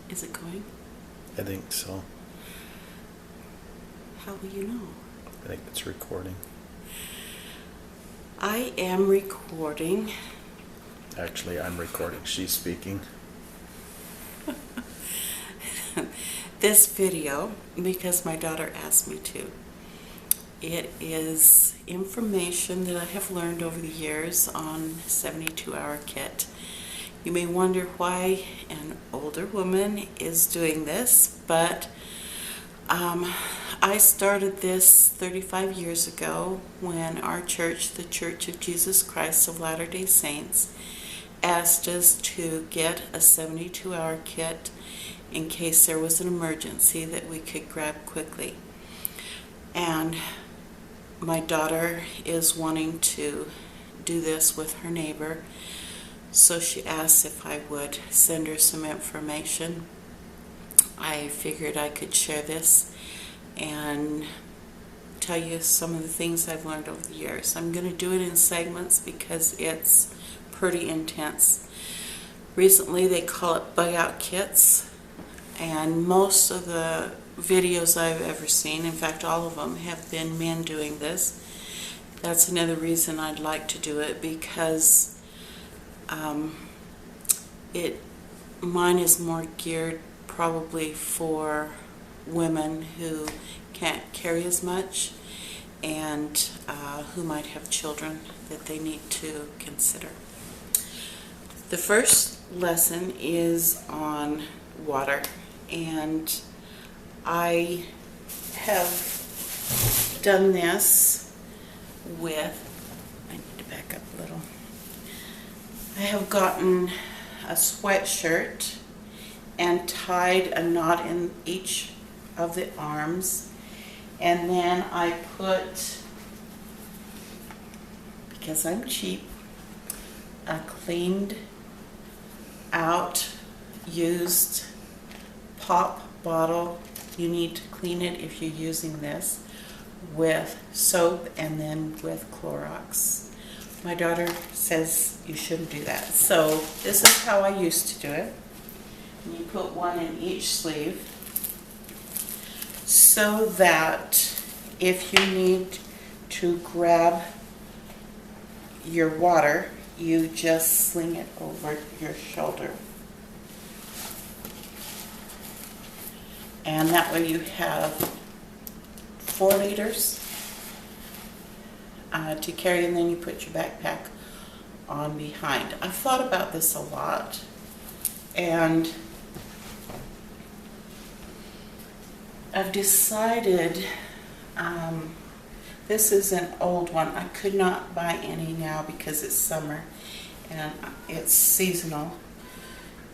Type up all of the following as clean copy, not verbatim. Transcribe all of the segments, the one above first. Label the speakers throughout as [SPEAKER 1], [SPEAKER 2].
[SPEAKER 1] Is it going?
[SPEAKER 2] I think so.
[SPEAKER 1] How will you know?
[SPEAKER 2] I think it's recording.
[SPEAKER 1] I am recording.
[SPEAKER 2] Actually, I'm recording. She's speaking.
[SPEAKER 1] This video because my daughter asked me to. It is information that I have learned over the years on 72-hour kit. You may wonder why an older woman is doing this, but I started this 35 years ago when our church, the Church of Jesus Christ of Latter-day Saints, asked us to get a 72-hour kit in case there was an emergency that we could grab quickly. And my daughter is wanting to do this with her neighbor, so she asked if I would send her some information. I figured I could share this and tell you some of the things I've learned over the years. I'm going to do it in segments because it's pretty intense. Recently they call it bug out kits, and most of the videos I've ever seen, in fact all of them, have been men doing this. That's another reason I'd like to do it, because mine is more geared probably for women who can't carry as much and who might have children that they need to consider. The first lesson is on water, and I have done this with, I need to back up a little. I have gotten a sweatshirt and tied a knot in each of the arms, and then I put, because I'm cheap, a cleaned out used pop bottle. You need to clean it if you're using this with soap and then with Clorox. My daughter says you shouldn't do that. So this is how I used to do it. And you put one in each sleeve so that if you need to grab your water, you just sling it over your shoulder. And that way you have 4 liters to carry, and then you put your backpack on behind. I've thought about this a lot, and I've decided, this is an old one. I could not buy any now because it's summer and it's seasonal.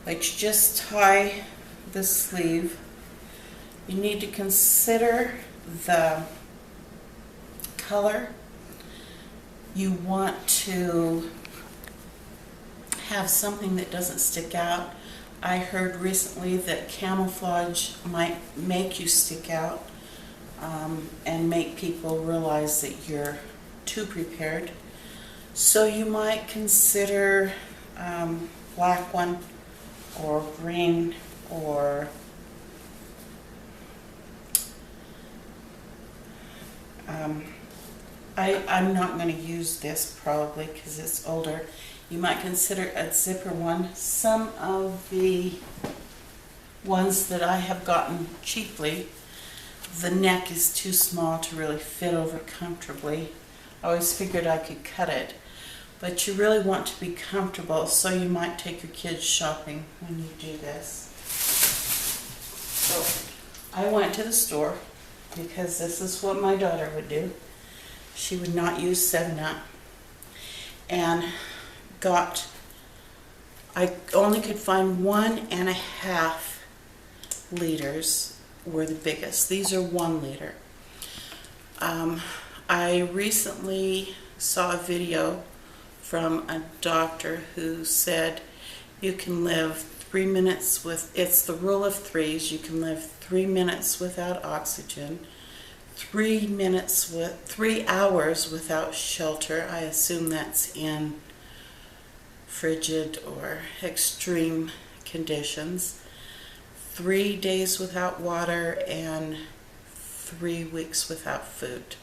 [SPEAKER 1] But you just tie the sleeve. You need to consider the color. You want to have something that doesn't stick out. I heard recently that camouflage might make you stick out and make people realize that you're too prepared. So you might consider black one or green, or I'm not going to use this probably because it's older. You might consider a zipper one. Some of the ones that I have gotten cheaply, the neck is too small to really fit over comfortably. I always figured I could cut it, but you really want to be comfortable, so you might take your kids shopping when you do this. So I went to the store because this is what my daughter would do. She would not use 7-Up, and I only could find 1.5 liters were the biggest. These are 1 liter. I recently saw a video from a doctor who said you can live 3 minutes with, it's the rule of threes, you can live 3 minutes without oxygen, 3 hours without shelter. I assume that's in frigid or extreme conditions. 3 days without water and 3 weeks without food.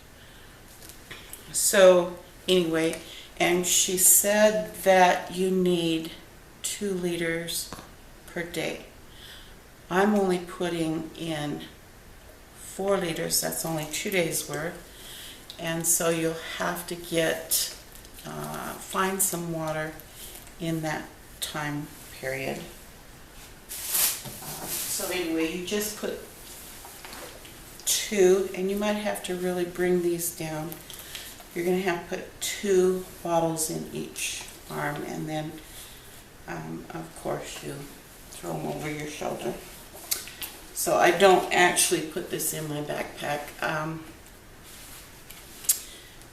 [SPEAKER 1] So anyway, and she said that you need 2 liters per day. I'm only putting in 4 liters. That's only 2 days worth. And so you'll have to find some water in that time period. So anyway, you just put 2, and you might have to really bring these down. You're going to have to put 2 bottles in each arm, and then of course you throw them over your shoulder. So I don't actually put this in my backpack.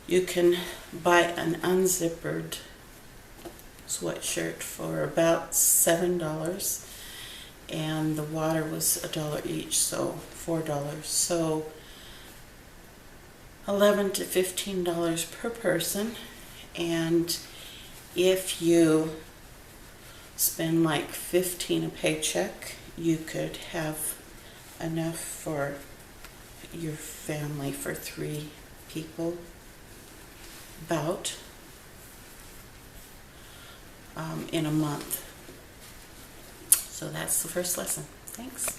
[SPEAKER 1] You can buy an unzippered sweatshirt for about $7, and the water was $1 each, so $4. So $11 to $15 per person. And if you spend like $15 a paycheck, you could have enough for your family for 3 people, about, in a month. So that's the first lesson. Thanks.